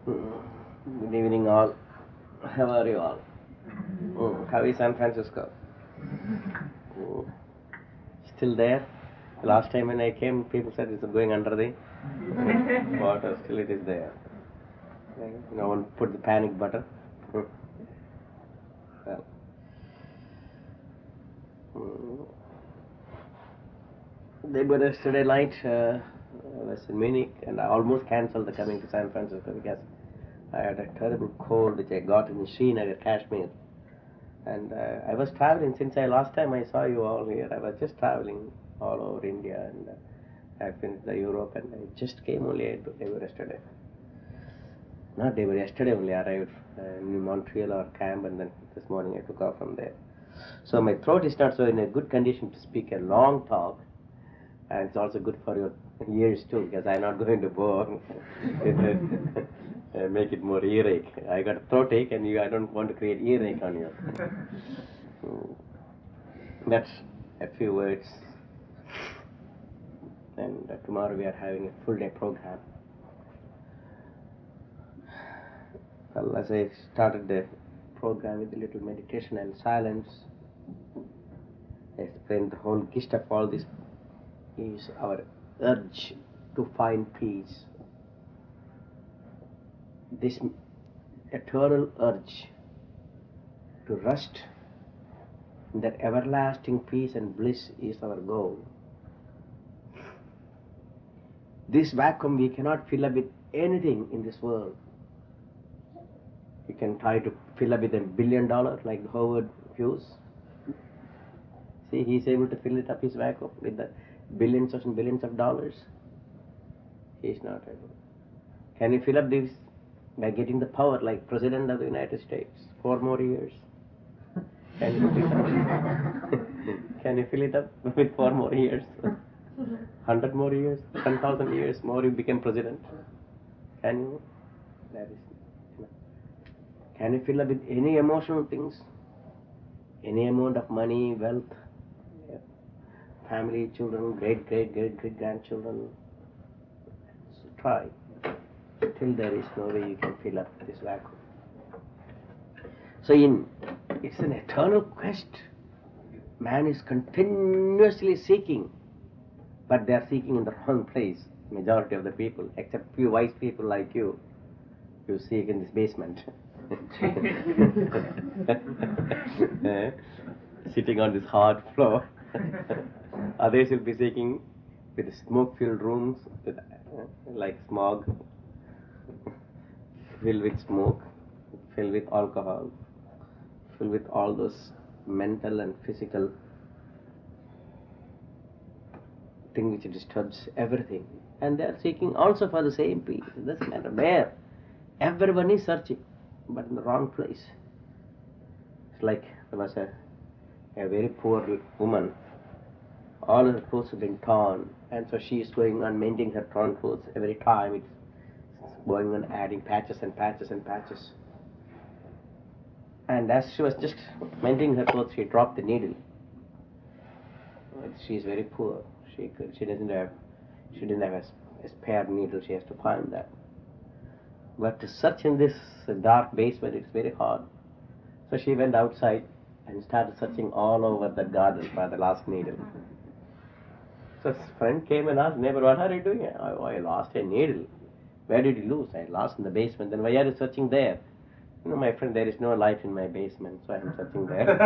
Good evening, all. How are you all? How is San Francisco? Still there? Last time when I came, people said it's going under the water. Still, it is there. No one put the panic button. Well, they were yesterday night. I was in Munich, and I almost cancelled the coming to San Francisco because I had a terrible cold which I got in Srinagar, Kashmir. And I was traveling since last time I saw you all here. I was just traveling all over India, and I finished the Europe, and I just came only day before yesterday. Not day before yesterday only arrived in Montreal or camp, and then this morning I took off from there. So my throat is not so in a good condition to speak a long talk, and it's also good for your ears too, because I'm not going to bore make it more earache. I got a throat ache, and I don't want to create earache on you. That's a few words. And tomorrow we are having a full day program. Well, as I started the program with a little meditation and silence, I explained the whole gist of all this is our urge to find peace. This eternal urge to rest in that everlasting peace and bliss is our goal. This vacuum we cannot fill up with anything in this world. You can try to fill up with $1 billion like Howard Hughes. See, he's able to fill it up, his vacuum, with the billions and billions of dollars. He's not able. Can you fill up this by getting the power like President of the United States? 4 more years. Can you fill it up? Can you fill it up with 4 more years? 100 more years? 10,000 years more you become president? Can you? That is. Can you fill up with any emotional things? Any amount of money, wealth, family, children, great grandchildren? So try. Till there is no way you can fill up this vacuum. So it's an eternal quest. Man is continuously seeking, but they are seeking in the wrong place. Majority of the people, except few wise people like you seek in this basement. Sitting on this hard floor. Others will be seeking with smoke-filled rooms, with, like smog, filled with smoke, filled with alcohol, filled with all those mental and physical things which disturbs everything. And they are seeking also for the same peace. It doesn't matter where. Everyone is searching, but in the wrong place. It's like there was a very poor woman. All her clothes have been torn, and so she is going on mending her torn clothes every time. It's going on adding patches and patches and patches. And as she was just mending her clothes, she dropped the needle. She is very poor. She didn't have a spare needle. She has to find that. But to search in this dark basement, it's very hard. So she went outside and started searching all over the garden for the last needle. So his friend came and asked, "Neighbor, what are you doing?" "Oh, I lost a needle." "Where did you lose?" "I lost in the basement." "Then why are you searching there?" "No, my friend, there is no light in my basement, so I am searching there."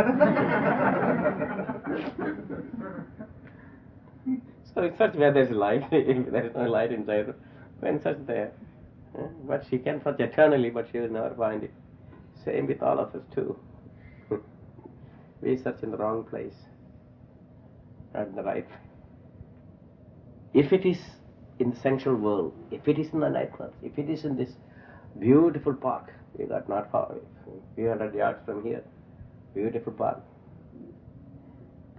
So we search where there is light. If there is no light inside, then search there. But she can search eternally, but she will never find it. Same with all of us too. We search in the wrong place, not in the right. If it is in the sensual world, if it is in the nightclubs, if it is in this beautiful park, we got not far away, a few hundred yards from here, beautiful park,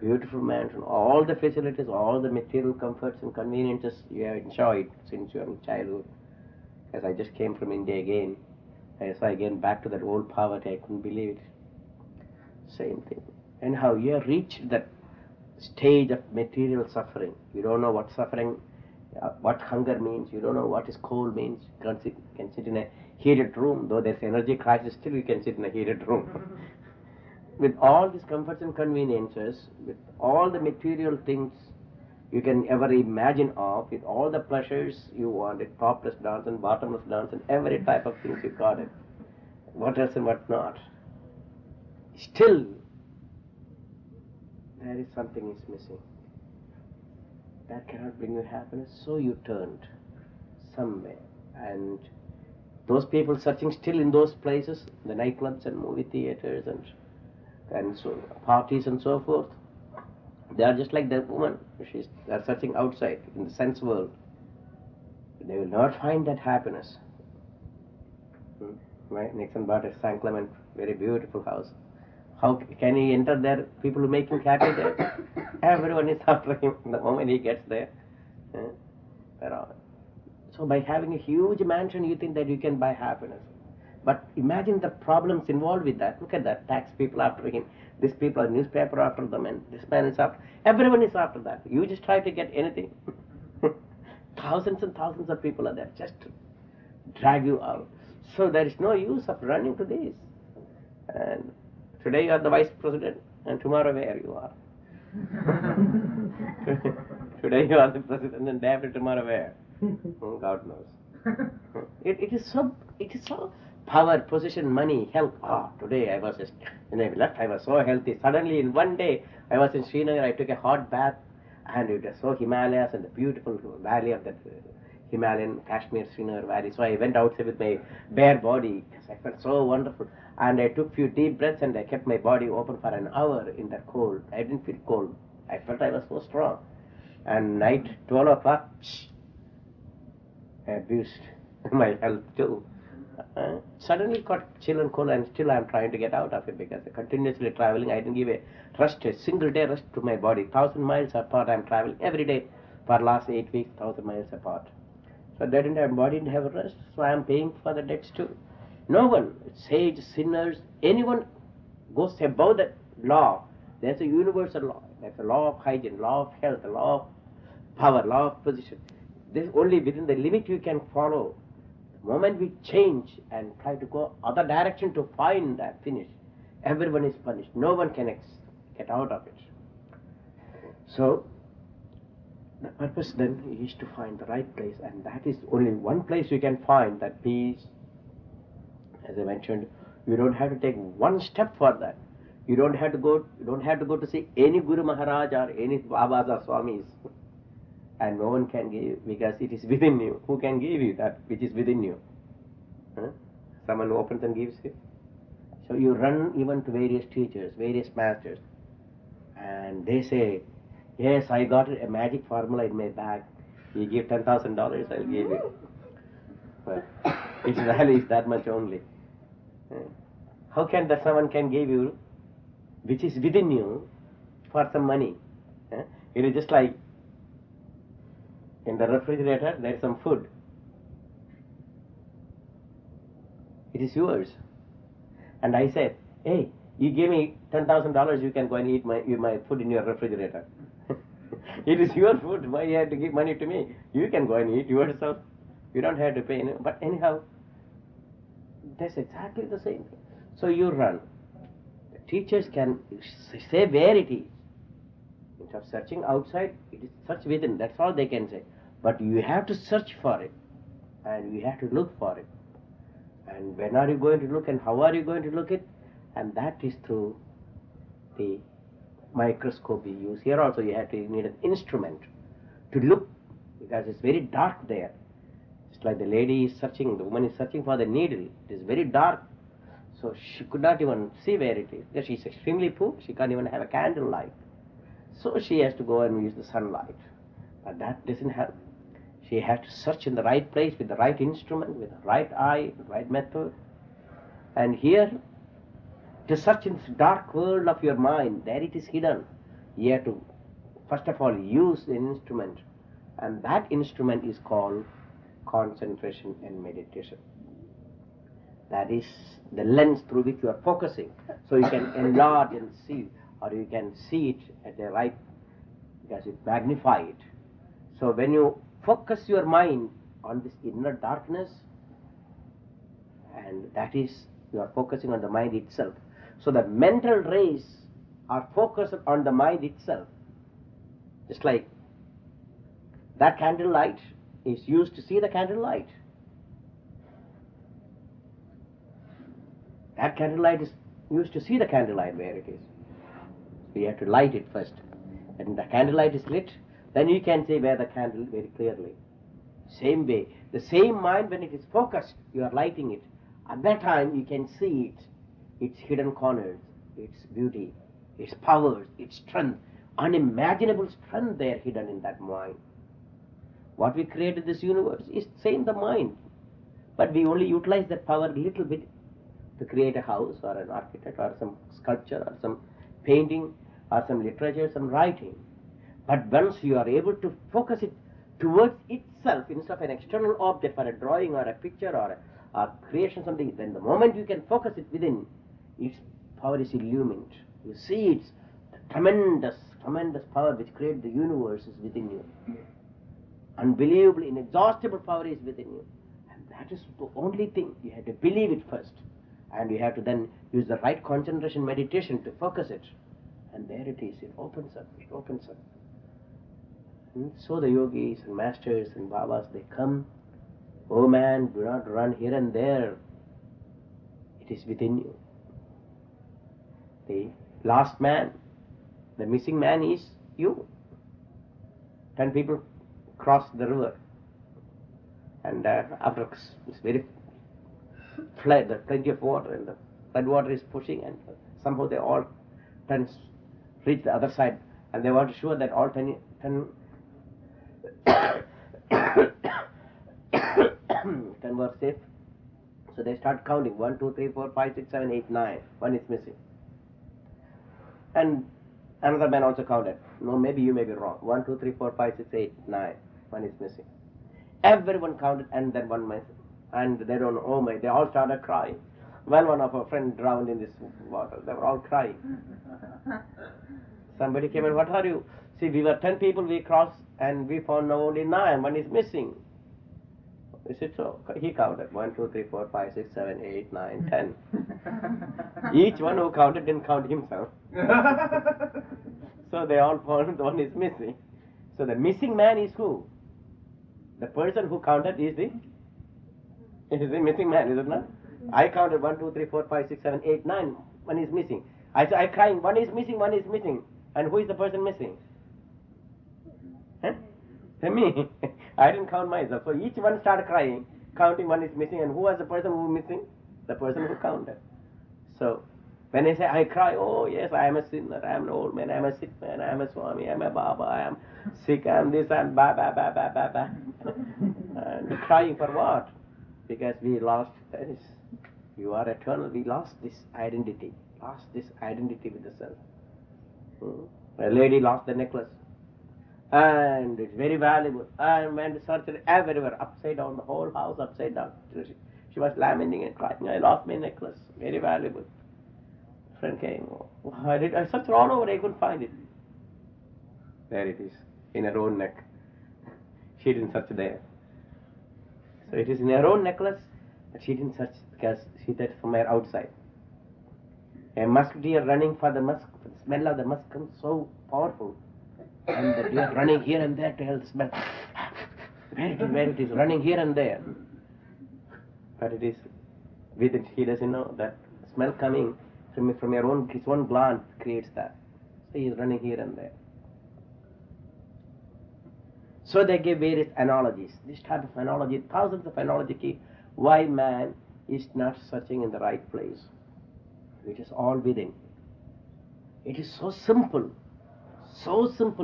beautiful mansion, all the facilities, all the material comforts and conveniences you have enjoyed since your childhood. As I just came from India again, I saw again back to that old poverty, I couldn't believe it. Same thing. And how you have reached that stage of material suffering. You don't know what suffering what hunger means, you don't know what is cold means. You can sit in a heated room, though there's energy crisis, still you can sit in a heated room. With all these comforts and conveniences, with all the material things you can ever imagine of, with all the pleasures you wanted, topless dance and bottomless dance and every type of things you got it, what else and what not, still there is something is missing. That cannot bring you happiness, so you turned somewhere. And those people searching still in those places, the nightclubs and movie theaters and so parties and so forth, they are just like that woman. They are searching outside in the sense world. They will not find that happiness. Nixon bought a San Clement, very beautiful house. How can he enter there? People who make him happy there. Everyone is after him the moment he gets there. So by having a huge mansion, you think that you can buy happiness. But imagine the problems involved with that. Look at that. Tax people after him. These people are newspaper after them, and this man is after. Everyone is after that. You just try to get anything. Thousands and thousands of people are there just to drag you out. So there is no use of running to this. And today you are the vice president, and tomorrow where you are. Today you are the president, and day after tomorrow where? God knows. It is so power, position, money, health. Today I was just, when I left, I was so healthy. Suddenly in one day, I was in Srinagar, I took a hot bath, and it was so Himalayas and the beautiful valley of that Himalayan Kashmir Srinagar valley. So I went outside with my bare body, because I felt so wonderful. And I took few deep breaths, and I kept my body open for an hour in that cold. I didn't feel cold. I felt I was so strong. And night, 12 o'clock, I abused my health too. Suddenly got chill and cold, and still I'm trying to get out of it, because continuously traveling, I didn't give a single day rest to my body. 1,000 miles apart, I'm traveling every day for last 8 weeks, 1,000 miles apart. So that didn't have body, didn't have a rest, so I'm paying for the debts too. No one, sage, sinners, anyone goes above that law. There's a universal law. There's a law of hygiene, law of health, a law of power, law of position. This only within the limit you can follow. The moment we change and try to go other direction to find that finish, everyone is punished. No one can get out of it. So the purpose then is to find the right place, and that is only one place you can find that peace. As I mentioned, you don't have to take one step for that. You don't have to go to see any Guru Maharaj or any Babas or Swamis. And no one can give you, because it is within you. Who can give you that which is within you? Someone opens and gives you. So you run even to various teachers, various masters, and they say, yes, I got a magic formula in my bag. You give $10,000, I'll give you. But its value is that much only. How can that someone can give you which is within you for some money? It is just like in the refrigerator, there is some food. It is yours. And I said, hey, you give me $10,000, you can go and eat my food in your refrigerator. It is your food. Why you have to give money to me? You can go and eat yourself. You don't have to pay. But anyhow, that's exactly the same thing. So you run. The teachers can say where it is. Instead of searching outside, it is search within. That's all they can say. But you have to search for it, and you have to look for it. And when are you going to look, and how are you going to look it? And that is through the microscope we use. Here also you need an instrument to look, because it's very dark there. It's like the lady is searching, the woman is searching for the needle. It is very dark. So she could not even see where it is. Because she's extremely poor, she can't even have a candle light. So she has to go and use the sunlight. But that doesn't help. She has to search in the right place with the right instrument, with the right eye, the right method. And here, to search in this dark world of your mind, there it is hidden. You have to, first of all, use an instrument. And that instrument is called concentration and meditation. That is the lens through which you are focusing. So you can enlarge and see, or you can see it at the right, because it magnify it. So when you focus your mind on this inner darkness, and that is, you are focusing on the mind itself. So the mental rays are focused on the mind itself. Just like that candlelight is used to see the candlelight. That candlelight is used to see the candlelight where it is. So you have to light it first. And the candlelight is lit, then you can see where the candle very clearly. Same way, the same mind, when it is focused, you are lighting it. At that time you can see it, its hidden corners, its beauty, its powers, its strength, unimaginable strength there hidden in that mind. What we created this universe is same the mind, but we only utilize that power a little bit to create a house or an architect or some sculpture or some painting or some literature, some writing. But once you are able to focus it towards itself instead of an external object for a drawing or a picture or a creation something, then the moment you can focus it within, its power is illumined. You see its tremendous power which created the universe is within you. Unbelievably inexhaustible power is within you. And that is the only thing. You have to believe it first. And you have to then use the right concentration meditation to focus it. And there it is. It opens up. It opens up. And so the yogis and masters and babas, they come. Oh man, do not run here and there. It is within you. The last man, the missing man is you. 10 people cross the river. And after it's very flood, there's plenty of water, and the flood water is pushing, and somehow they all reach the other side, and they want to show that all 10 were safe. So they start counting 1, 2, 3, 4, 5, 6, 7, 8, 9. One is missing. And another man also counted. No, maybe you may be wrong. 1, 2, 3, 4, 5, 6, 8, 9. One is missing. Everyone counted, and then one missing. And they don't know, oh my, they all started crying. Well, one of our friends drowned in this water. They were all crying. Somebody came and, what are you? See, we were 10 people, we crossed, and we found now only 9. One is missing. Is it so? He counted 1, 2, 3, 4, 5, 6, 7, 8, 9, 10. Each one who counted didn't count himself. So they all found one is missing. So the missing man is who? The person who counted is the missing man, is it not? I counted 1, 2, 3, 4, 5, 6, 7, 8, 9. One is missing. I crying, one is missing, one is missing. And who is the person missing? Huh? Me. I didn't count myself. So each one started crying, counting one is missing. And who was the person who was missing? The person who counted. So when I say I cry, oh yes, I am a sinner, I am an old man, I am a sick man, I am a Swami, I am a Baba, I am sick, I am this, I am ba. And crying for what? Because we lost this. You are eternal. We lost this identity. With the self. A lady lost the necklace. And it's very valuable. And went to search it everywhere, upside down, the whole house upside down. She was lamenting and crying, I lost my necklace. Very valuable. Friend came. Oh, I searched all over, I couldn't find it. There it is, in her own neck. She didn't search there. So it is in her own necklace, but she didn't search because she did from her outside. A musk deer running for the musk, the smell of the musk comes so powerful. And the deer running here and there to help the smell. Where it is, running here and there. But it is within, he doesn't know that smell coming from your own, his own gland creates that. So he is running here and there. So they give various analogies. This type of analogy, thousands of analogies, why man is not searching in the right place. It is all within. It is so simple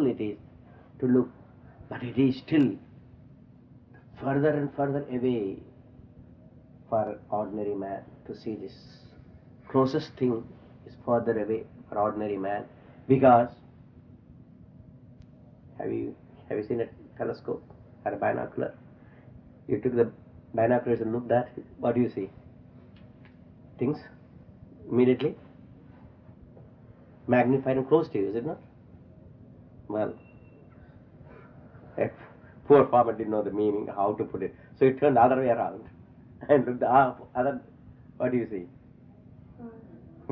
it is to look, but it is still further and further away for ordinary man to see this. Closest thing is further away for ordinary man, because have you seen a telescope or a binocular? You took the binoculars and looked at it. What do you see? Things immediately magnified and close to you, is it not? Well, Poor farmer didn't know the meaning, how to put it. So he turned the other way around and looked other. What do you see?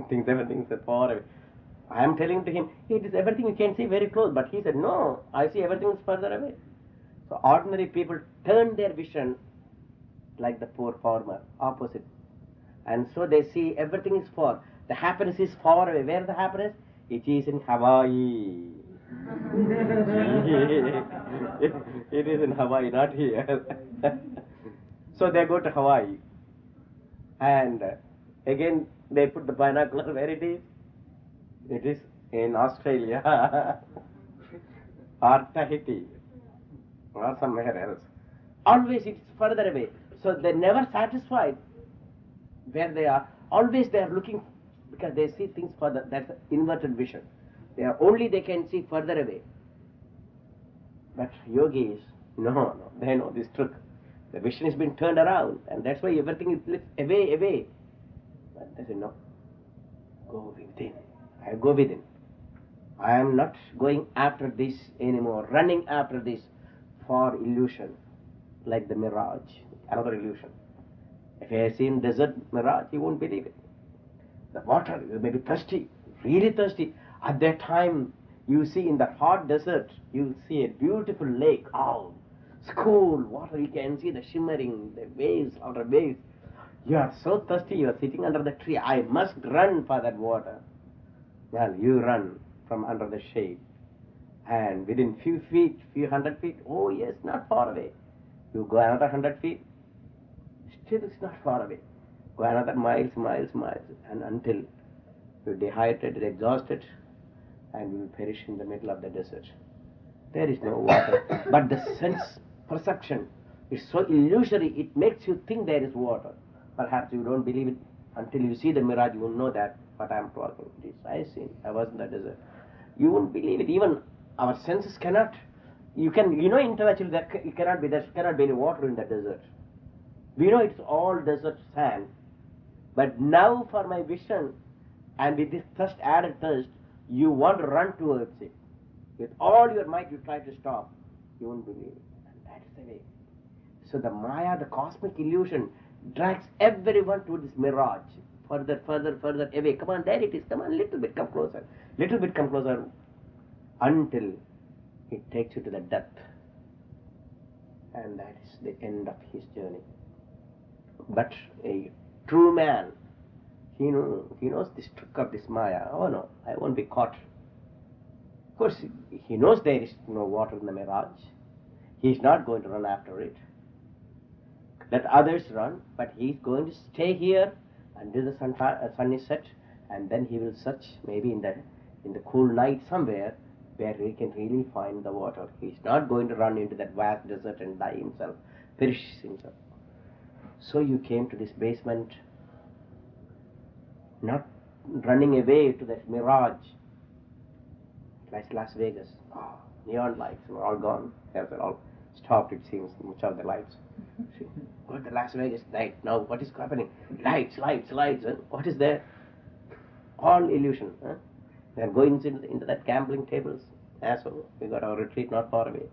Things, everything is far away. I am telling to him, it is everything you can see very close. But he said, no, I see everything is further away. So ordinary people turn their vision like the poor farmer, opposite. And so they see everything is far. The happiness is far away. Where is the happiness? It is in Hawaii. It is in Hawaii, not here. So they go to Hawaii. And again they put the binocular where it is. It is in Australia or Tahiti or somewhere else. Always it's further away. So they're never satisfied where they are. Always they are looking, because they see things further. That's inverted vision. They can see further away. But yogis, no, they know this truth. The vision has been turned around, and that's why everything is away. But they say, no, go within. I go within. I am not going after this anymore, running after this for illusion, like the mirage, another illusion. If you have seen desert mirage, you won't believe it. The water, you may be thirsty, really thirsty. At that time, you see in the hot desert, you will see a beautiful lake. Oh, it's cool water. You can see the shimmering, the waves, outer waves. You are so thirsty, you are sitting under the tree. I must run for that water. Well, you run from under the shade. And within few feet, few hundred feet, oh yes, not far away. You go another 100 feet, still it's not far away. Go another miles, and until you're dehydrated, exhausted, and you will perish in the middle of the desert. There is no water. But the sense perception is so illusory, it makes you think there is water. Perhaps you don't believe it until you see the mirage. You will know that what I am talking. It is. I seen. I was in the desert. You won't believe it. Even our senses cannot. You know intellectually that it cannot be. There cannot be any water in the desert. We know it's all desert sand. But now for my vision, and with this thirst, added thirst, you want to run towards it. With all your might you try to stop. You won't believe it. And that's the way. So the Maya, the cosmic illusion, drags everyone to this mirage. Further away. Come on, there it is. Come on, little bit, come closer. Little bit, come closer. Until it takes you to the depth. And that is the end of his journey. But a true man, he knows this trick of this Maya. Oh no, I won't be caught. Of course, he knows there is no water in the mirage. He is not going to run after it. Let others run, but he is going to stay here until the sun is set, and then he will search maybe in the cool night somewhere where he can really find the water. He is not going to run into that vast desert and die himself, perish himself. So you came to this basement, not running away to that mirage, like Las Vegas. Oh, neon lights were all gone. They're all stopped, it seems, much of the lights. Go to Las Vegas night. Now what is happening? Lights. What is there? All illusion. Huh? They are going into that gambling tables. So we got our retreat not far away.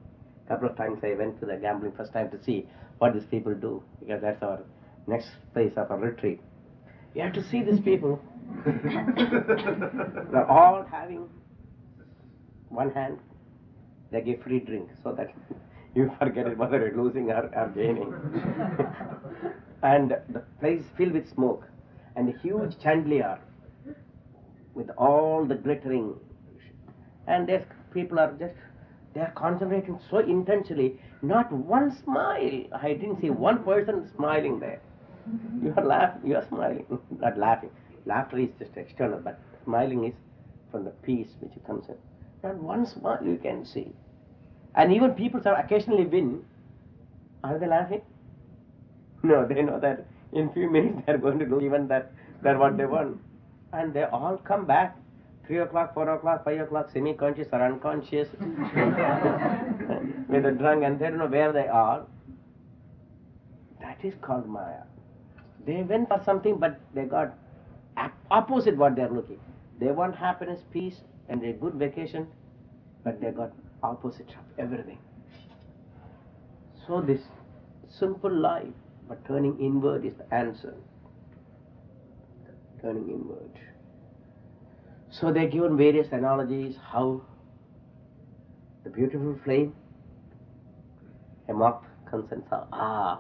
A couple of times I went to the gambling first time to see what these people do, because that's our next place of our retreat. You have to see these people. They're all having one hand. They give free drink so that you forget it, whether you're losing or gaining. And the place filled with smoke, and a huge chandelier with all the glittering. And these people are they are concentrating so intensely. Not one smile. I didn't see one person smiling there. You are laughing, you are smiling, not laughing. Laughter is just external, but smiling is from the peace which comes in. Not one smile you can see. And even people occasionally win. Are they laughing? No, they know that in few minutes they are going to lose even that what they won. And they all come back. 3 o'clock, 4 o'clock, 5 o'clock, semi-conscious or unconscious, with a drunk, and they don't know where they are. That is called Maya. They went for something, but they got opposite what they are looking. They want happiness, peace, and a good vacation, but they got opposite of everything. So this simple life, but turning inward is the answer. Turning inward. So they given various analogies how the beautiful flame, a moth comes and saw,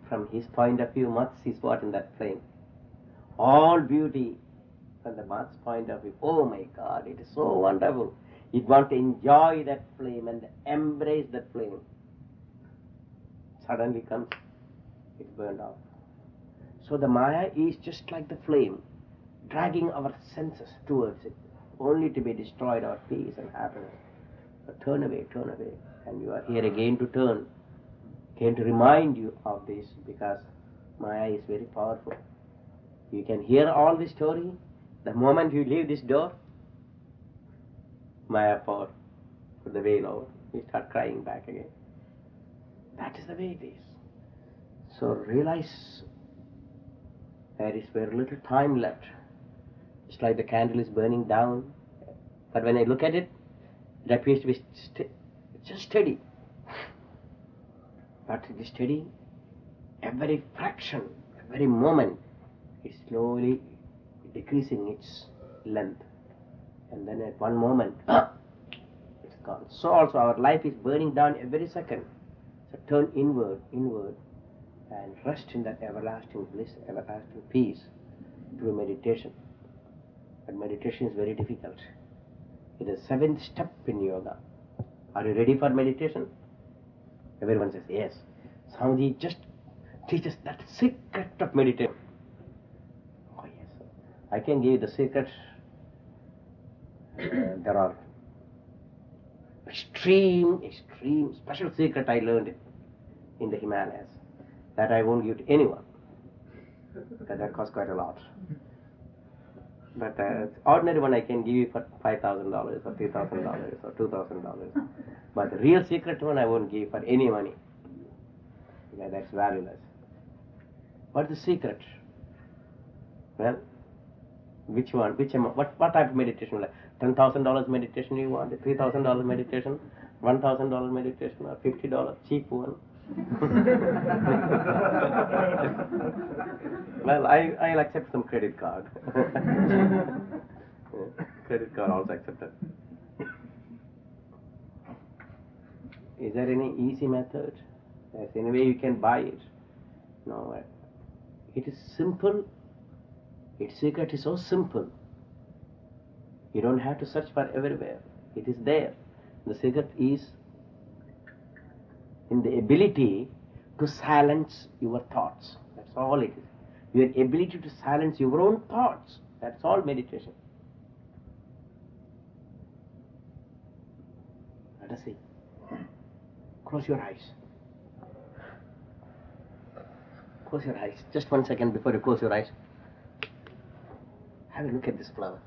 from his point of view, moth sees what in that flame? All beauty. From the moth's point of view, oh my God, it is so wonderful. It wants to enjoy that flame and embrace that flame. Suddenly comes, it's burned off. So the Maya is just like the flame, dragging our senses towards it, only to be destroyed our peace and happiness. But turn away, and you are here again to turn, again to remind you of this, because Maya is very powerful. You can hear all this story. The moment you leave this door, Maya power, put the veil over, you start crying back again. That is the way it is. So realize there is very little time left. It's like the candle is burning down, but when I look at it, it appears to be just steady. But it is steady. Every fraction, every moment is slowly decreasing its length. And then at one moment, it's gone. So also our life is burning down every second. So turn inward, and rest in that everlasting bliss, everlasting peace through meditation. But meditation is very difficult. It is the seventh step in yoga. Are you ready for meditation? Everyone says yes. Swamiji just teaches that secret of meditation. Oh yes, I can give you the secret. There are extreme special secret I learned in the Himalayas that I won't give to anyone, because that costs quite a lot. But ordinary one I can give you for $5,000 or $3,000 or $2,000. But the real secret one I won't give for any money, because that's valueless. What's the secret? Well, which one? Which amount? What type of meditation? Like $10,000 meditation you want? $3,000 meditation? $1,000 meditation? Or $50 cheap one? Well, I'll accept some credit card. Credit card also accepted. Is there any easy method? There's any way you can buy it? No. It is simple. Its secret is so simple. You don't have to search for everywhere. It is there. The secret is in the ability to silence your thoughts. That's all it is. Your ability to silence your own thoughts. That's all meditation. Let us see. Close your eyes. Close your eyes. Just 1 second before you close your eyes. Have a look at this flower.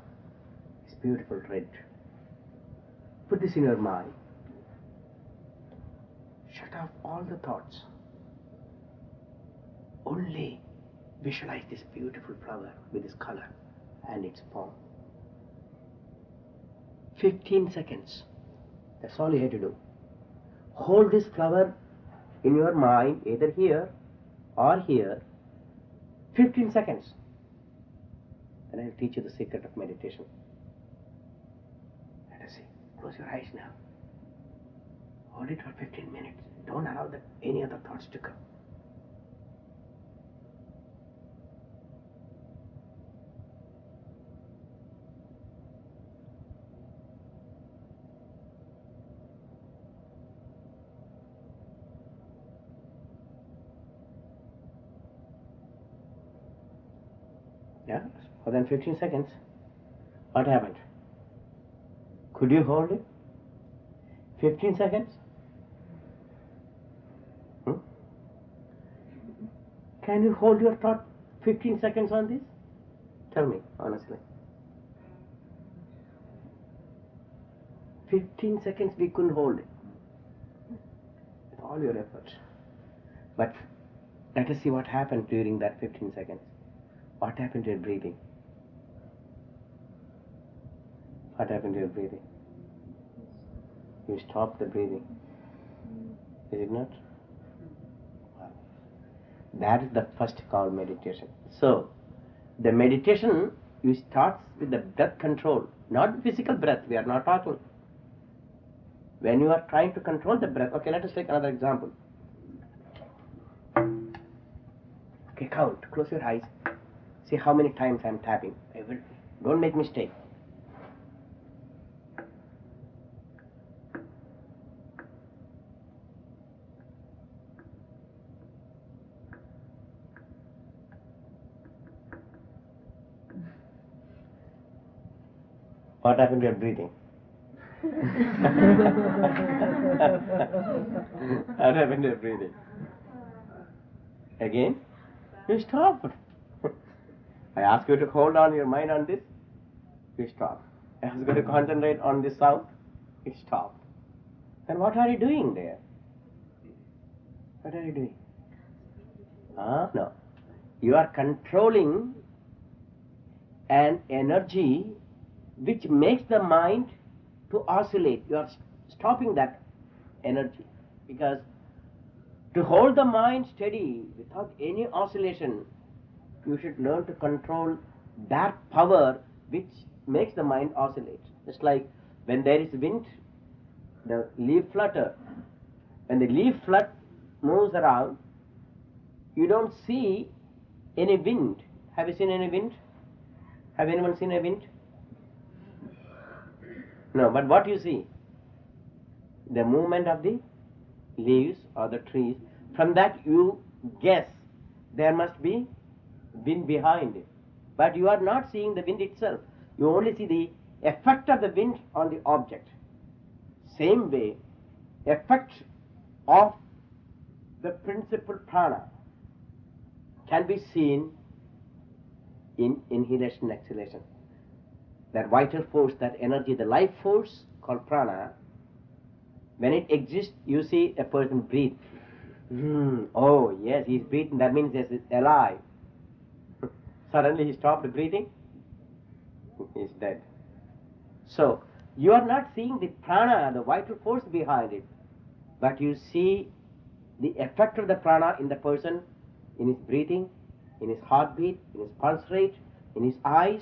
It's beautiful red. Put this in your mind. Shut off all the thoughts. Only visualize this beautiful flower with its color and its form. 15 seconds. That's all you have to do. Hold this flower in your mind, either here or here, 15 seconds. And I'll teach you the secret of meditation. Let us see. Close your eyes now. Hold it for 15 minutes. Don't allow any other thoughts to come. Yeah, more than 15 seconds. What happened? Could you hold it? 15 seconds? Can you hold your thought 15 seconds on this? Tell me, honestly. 15 seconds we couldn't hold it. With all your effort. But let us see what happened during that 15 seconds. What happened to your breathing? What happened to your breathing? You stopped the breathing. Is it not? That is the first called meditation. So, the meditation, you start with the breath control, not physical breath, we are not talking. When you are trying to control the breath, okay, let us take another example. Okay, count, close your eyes, see how many times I am tapping. Don't make mistake. What happened to your breathing? What happened to your breathing? Again? You stop. I ask you to hold on your mind on this, you stop. I ask you to concentrate on this sound, you stop. Then what are you doing there? What are you doing? No. You are controlling an energy which makes the mind to oscillate. You are stopping that energy, because to hold the mind steady without any oscillation, you should learn to control that power which makes the mind oscillate. Just like when there is wind, the leaf flutter. When the leaf moves around, you don't see any wind. Have you seen any wind? Have anyone seen a wind? No, but what you see? The movement of the leaves or the trees. From that you guess there must be wind behind it. But you are not seeing the wind itself. You only see the effect of the wind on the object. Same way, effect of the principle prana can be seen in inhalation, exhalation. That vital force, that energy, the life force called prana, when it exists, you see a person breathe. Oh yes, he's breathing, that means he's alive. Suddenly he stopped breathing, he's dead. So, you are not seeing the prana, the vital force behind it, but you see the effect of the prana in the person, in his breathing, in his heartbeat, in his pulse rate, in his eyes.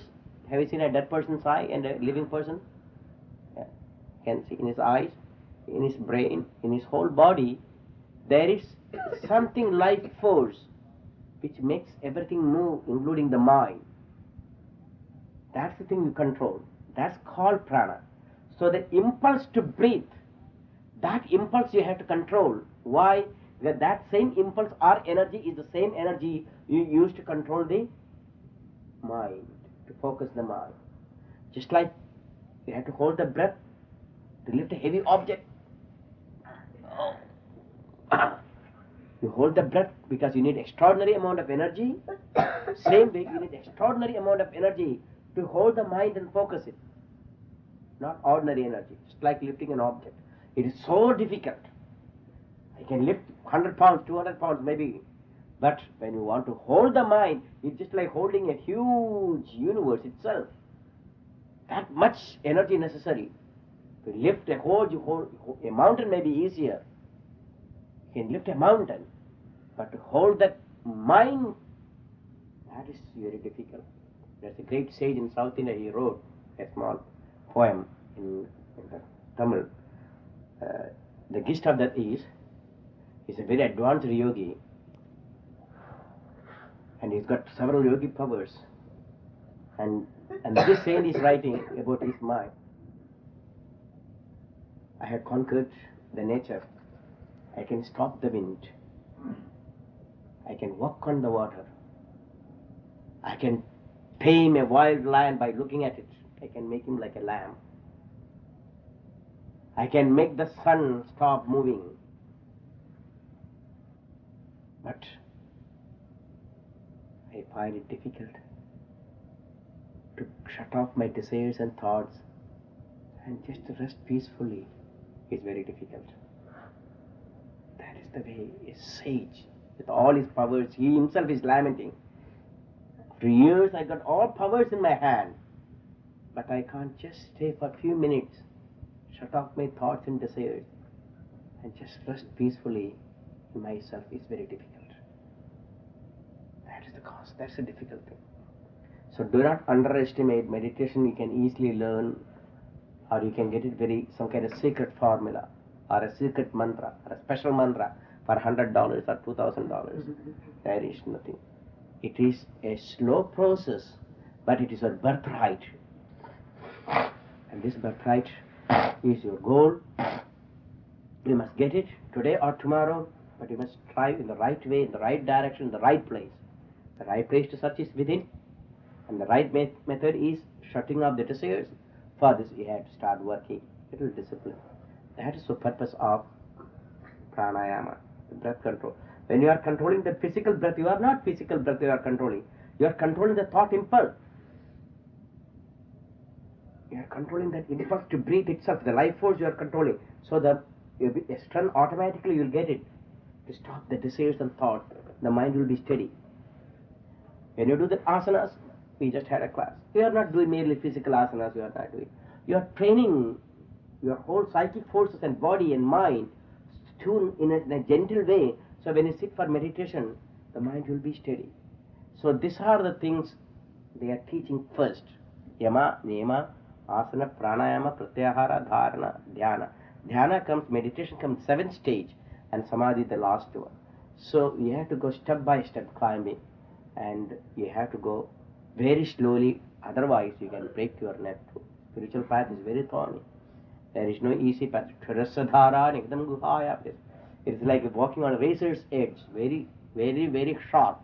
Have you seen a dead person's eye and a living person? Yeah. You can see in his eyes, in his brain, in his whole body, there is something life force which makes everything move, including the mind. That's the thing you control. That's called prana. So the impulse to breathe, that impulse you have to control. Why? Because that same impulse or energy is the same energy you use to control the mind, to focus the mind. Just like you have to hold the breath to lift a heavy object. You hold the breath because you need extraordinary amount of energy. Same way you need extraordinary amount of energy to hold the mind and focus it. Not ordinary energy. It's like lifting an object. It is so difficult. I can lift 100 pounds, 200 pounds maybe. But when you want to hold the mind, it's just like holding a huge universe itself. That much energy necessary. To lift a mountain may be easier. You can lift a mountain. But to hold that mind, that is very difficult. There's a great sage in South India, he wrote a small poem in the Tamil. The gist of that is, he's a very advanced yogi, and he's got several yogi powers. And this saint is writing about his mind. I have conquered the nature. I can stop the wind. I can walk on the water. I can tame a wild lion by looking at it. I can make him like a lamb. I can make the sun stop moving. But I find it difficult to shut off my desires and thoughts and just to rest peacefully is very difficult. That is the way a sage, with all his powers, he himself is lamenting. After years I got all powers in my hand, but I can't just stay for a few minutes, shut off my thoughts and desires, and just rest peacefully in myself is very difficult. That is the cause. That's the difficult thing. So do not underestimate meditation. You can easily learn, or you can get it some kind of secret formula, or a secret mantra, or a special mantra for $100 or $2,000. There is nothing. It is a slow process, but it is a birthright. And this birthright is your goal. You must get it today or tomorrow, but you must try in the right way, in the right direction, in the right place. The right place to search is within, and the right method is shutting off the desires. For this, you have to start working little discipline. That is the purpose of pranayama, the breath control. When you are controlling the physical breath, you are not physical breath you are controlling. You are controlling the thought impulse. You are controlling that impulse to breathe itself, the life force you are controlling. So the strength automatically you will get it to stop the desires and thought. The mind will be steady. When you do the asanas, we just had a class. You are not doing merely physical asanas, you are not doing. You are training your whole psychic forces and body and mind tune in a gentle way. So when you sit for meditation, the mind will be steady. So these are the things they are teaching first. Yama, Niyama, Asana, Pranayama, Pratyahara, Dharana, Dhyana. Dhyana comes, meditation comes 7th stage, and Samadhi the last one. So you have to go step by step climbing, and you have to go very slowly, otherwise you can break your neck. Spiritual path is very thorny. There is no easy path. It's like walking on a razor's edge, very, very, very sharp,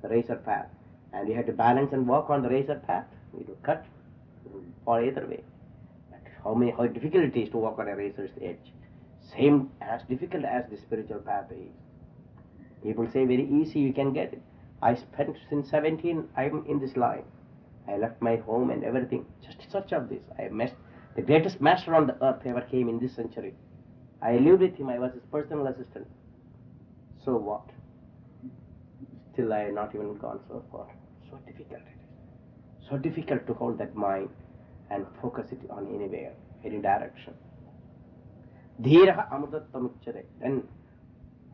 the razor path. And you have to balance and walk on the razor path. It will cut, it will fall either way. But how difficult it is to walk on a razor's edge. Same as difficult as the spiritual path is. People say very easy, you can get it. I spent since 17, I'm in this line. I left my home and everything, just such of this. I met the greatest master on the earth ever came in this century. I lived with him, I was his personal assistant. So what? Still I have not even gone so far. So difficult it is. So difficult to hold that mind and focus it on anywhere, any direction. Dhiraha amrutattam uchyate. Then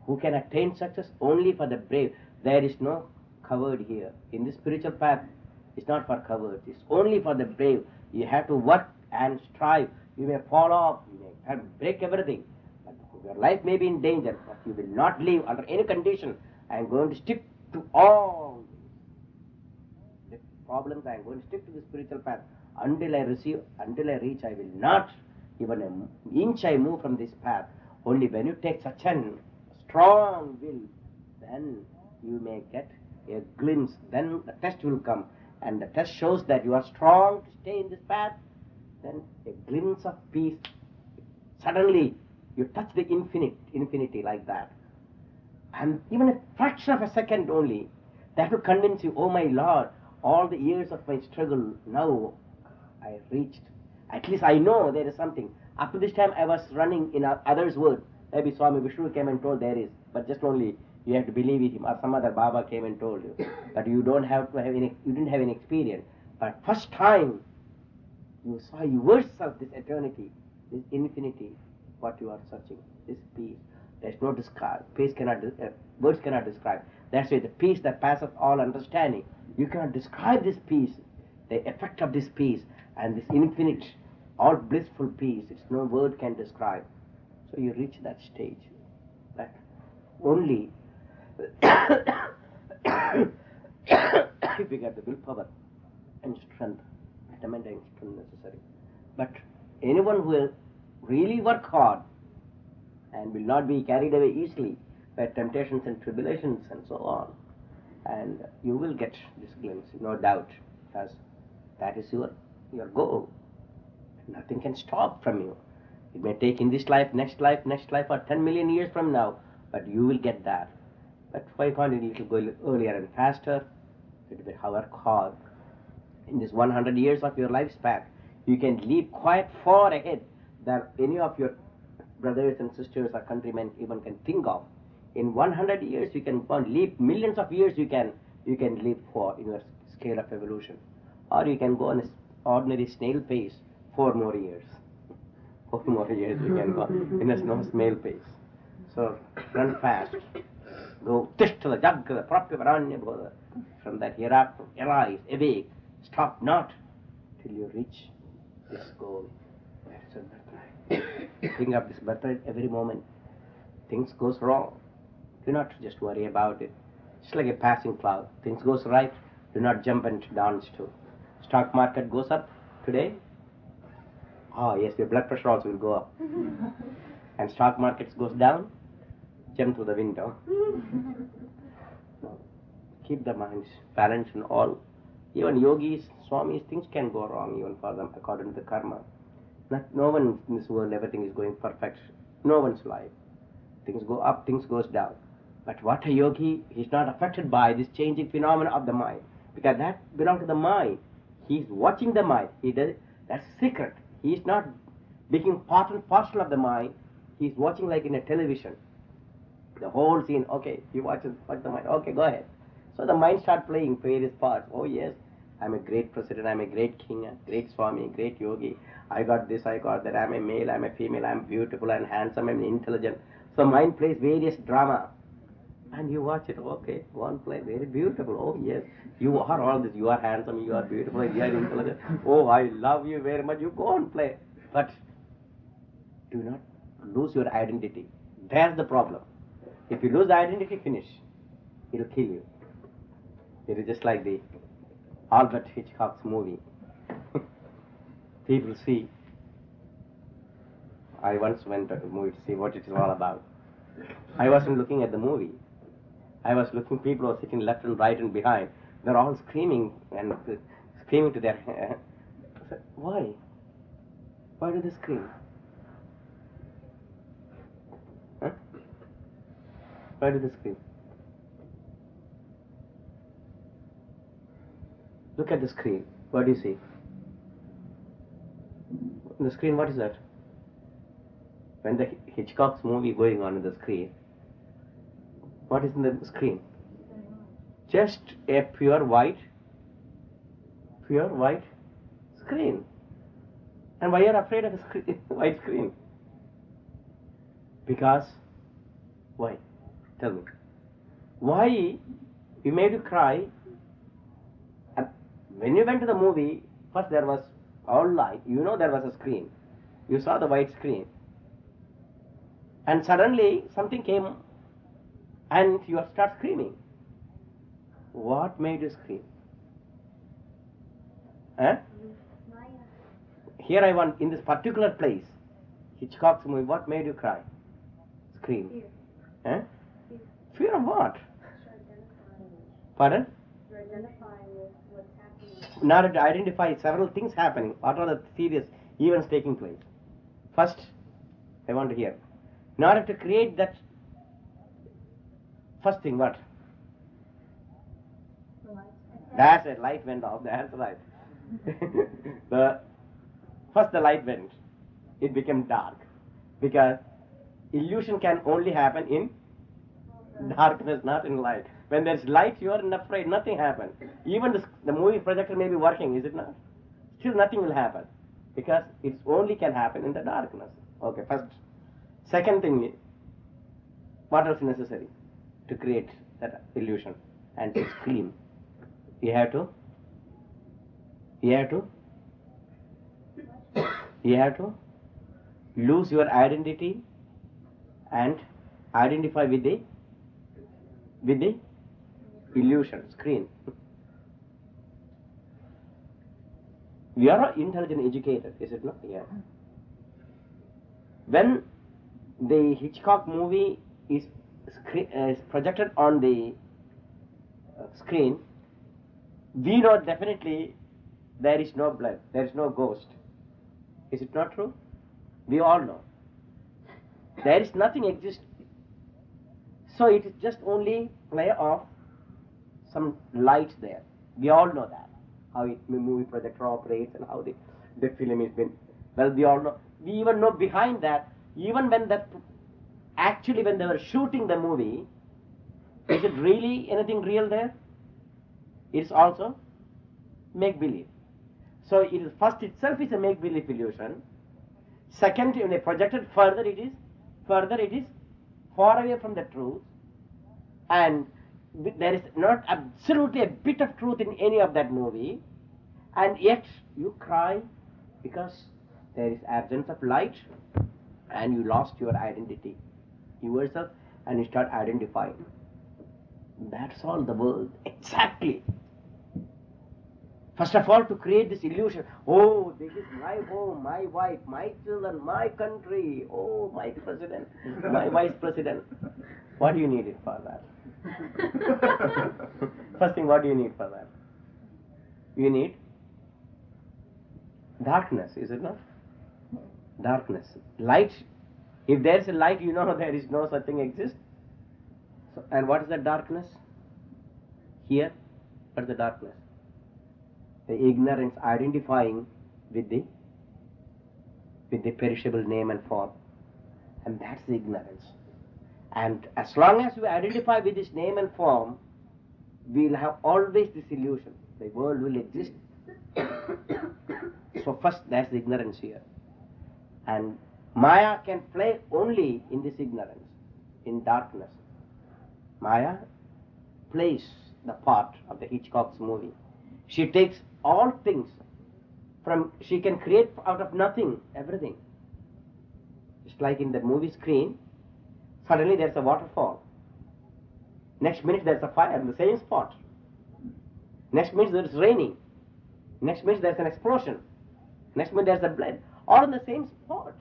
who can attain success? Only for the brave. There is no coward here. In this spiritual path, it's not for cowards. It's only for the brave. You have to work and strive. You may fall off, you may break everything. But your life may be in danger, but you will not live under any condition. I am going to stick to all the problems. I am going to stick to the spiritual path until I reach. I will not even an inch I move from this path. Only when you take such a strong will, then you may get a glimpse. Then the test will come, and the test shows that you are strong to stay in this path. Then a glimpse of peace. Suddenly you touch the infinity like that. And even a fraction of a second only, that will convince you, oh my Lord, all the years of my struggle, now I reached. At least I know there is something. Up to this time I was running in others' word. Maybe Swami Vishnu came and told there is, but just only you have to believe it, or some other Baba came and told you. But you don't have to have any, you didn't have any experience. But first time you saw yourself, this eternity, this infinity, what you are searching, this peace. There's no describe. Peace cannot, words cannot describe. That's why the peace that passeth all understanding. You cannot describe this peace, the effect of this peace, and this infinite, all blissful peace. It's no word can describe. So you reach that stage. That only if you get the willpower and strength, vitamin and strength necessary. But anyone who will really work hard and will not be carried away easily by temptations and tribulations and so on, and you will get this glimpse, no doubt, because that is your goal. Nothing can stop from you. It may take in this life, or 10 million years from now, but you will get that. But why can't you little go earlier and faster? It will work hard. In this 100 years of your lifespan, you can leap quite far ahead than any of your brothers and sisters or countrymen even can think of. In 100 years, you can leap millions of years. You can leap for in your scale of evolution, or you can go on an ordinary snail pace 4 more years. 4 more years you can go in a snail pace. So run fast. Go tishtala jaggala prapyavaranya bodha. From that hereafter, arise, awake, stop not till you reach this goal. That's your birthright. Think of this birthright every moment. Things goes wrong, do not just worry about it. It's like a passing cloud. Things goes right, do not jump and dance too. Stock market goes up today. Oh yes, your blood pressure also will go up. And stock markets goes down, jump through the window. Keep the minds balanced and all. Even yogis, swamis, things can go wrong even for them according to the karma. No one in this world, everything is going perfect. No one's life. Things go up, things goes down. But what a yogi, he's not affected by this changing phenomena of the mind. Because that belongs to the mind. He's watching the mind. That's secret. He's not becoming part and parcel of the mind. He's watching like in a television. The whole scene, okay, he watches the mind. Okay, go ahead. So the mind starts playing various parts. Oh yes, I'm a great president, I'm a great king, a great swami, great yogi. I got this, I got that, I'm a male, I'm a female, I'm beautiful and handsome, I'm intelligent. So mind plays various drama. And you watch it, okay, one play, very beautiful. Oh yes, you are all this, you are handsome, you are beautiful, you are intelligent. Oh, I love you very much, you go and play. But do not lose your identity. That's the problem. If you lose the identity, finish. It'll kill you. It is just like the Albert Hitchcock's movie. People see. I once went to a movie to see what it is all about. I wasn't looking at the movie. I was looking, people were sitting left and right and behind. They're all screaming and screaming to their... I said, why? Why do they scream? Huh? Why do they scream? Look at the screen. What do you see? On the screen, what is that? When the Hitchcock's movie going on the screen, what is in the screen? Just a pure white screen. And why are you afraid of a white screen? Because, why? Tell me. Why you made you cry? When you went to the movie, first there was all light. You know there was a screen. You saw the white screen. And suddenly something came and you start screaming. What made you scream? Huh? Here I want, in this particular place, Hitchcock's movie, what made you cry? Scream. Fear. Huh? Fear of what? Pardon? You're identifying with what's happening. Now to identify several things happening. What are the serious events taking place? First, I want to hear. In order to create that first thing, what? The light. That's it, light went off, that's right. First the light went, it became dark. Because illusion can only happen in darkness, not in light. When there's light, you are afraid, nothing happens. Even the movie projector may be working, is it not? Still nothing will happen. Because it only can happen in the darkness. Okay, first. Second thing, what else is necessary to create that illusion and to scream? You have to lose your identity and identify with the illusion, screen. You are intelligent, educated, is it not? Yeah. When the Hitchcock movie is projected on the screen, we know definitely there is no blood, there is no ghost. Is it not true? We all know. There is nothing exists. So it is just only play of some light there. We all know that. How the movie projector operates and how the film has been. Well, we all know. We even know behind that, even when actually when they were shooting the movie, is it really anything real there? It's also make-believe. So it is first itself is a make-believe illusion. Second, when they projected further it is far away from the truth. And there is not absolutely a bit of truth in any of that movie, and yet you cry because there is absence of light and you lost your identity, yourself, and you start identifying. That's all the world, exactly. First of all, to create this illusion, oh, this is my home, my wife, my children, my country, oh, my president, my vice president. What do you need it for that? First thing, what do you need for that? You need darkness, is it not? Darkness. Light. If there is a light, you know there is no such thing exists. So, and what is the darkness? Here, what is the darkness? The ignorance identifying with the perishable name and form. And that's the ignorance. And as long as we identify with this name and form, we will have always this illusion. The world will exist. So first, that's the ignorance here. And Maya can play only in this ignorance, in darkness. Maya plays the part of the Hitchcock's movie. She takes all things from, she can create out of nothing, everything. Just like in the movie screen, suddenly there's a waterfall. Next minute there's a fire in the same spot. Next minute there's raining. Next minute there's an explosion. Next minute there's a blood. All in the same spot.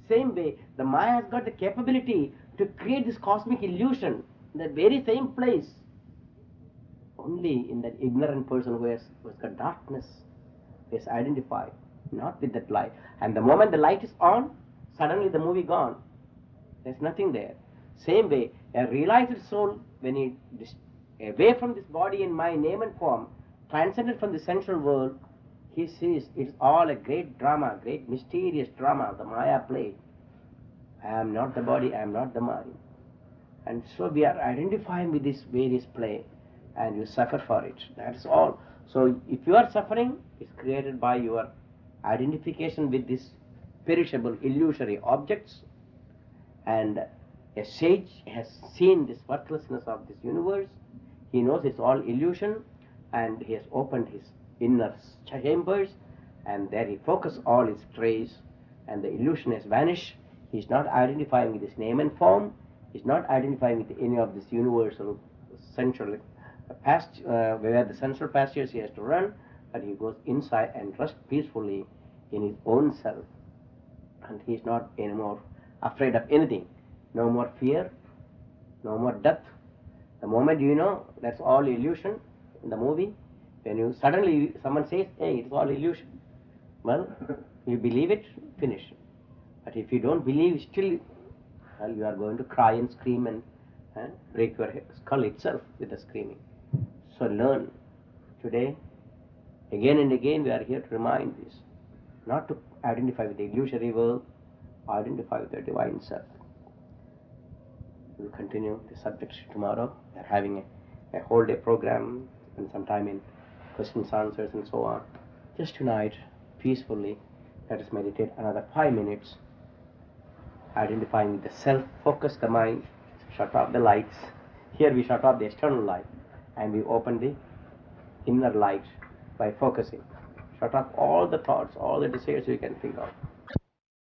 Same way, the Maya has got the capability to create this cosmic illusion in the very same place. Only in that ignorant person who has got darkness is identified, not with that light. And the moment the light is on, suddenly the movie gone. There's nothing there. Same way, a realized soul, when he away from this body and mind, name and form, transcended from the sensual world, he sees it's all a great drama, great mysterious drama the Maya played. I am not the body, I am not the mind. And so we are identifying with this various play, and you suffer for it. That's all. So if you are suffering, it's created by your identification with this perishable, illusory objects. And a sage has seen this worthlessness of this universe. He knows it's all illusion, and he has opened his inner chambers, and there he focuses all his trays, and the illusion has vanished. He's not identifying with his name and form. He's not identifying with any of this universal sensual where the sensual pastures he has to run, but he goes inside and rests peacefully in his own self. And he's not anymore afraid of anything. No more fear, no more death. The moment you know that's all illusion in the movie, when you suddenly someone says, hey, it's all illusion. Well, you believe it, finish. But if you don't believe, still, well, you are going to cry and scream and break your skull itself with the screaming. So learn today, again and again we are here to remind this, not to identify with the illusory world, identify with the divine self. We'll continue the subject tomorrow. We are having a whole day program and some time in questions, answers and so on. Just tonight, peacefully, let us meditate another 5 minutes, identifying with the self, focus the mind, shut off the lights. Here we shut off the external light and we open the inner light by focusing. Shut off all the thoughts, all the desires you can think of.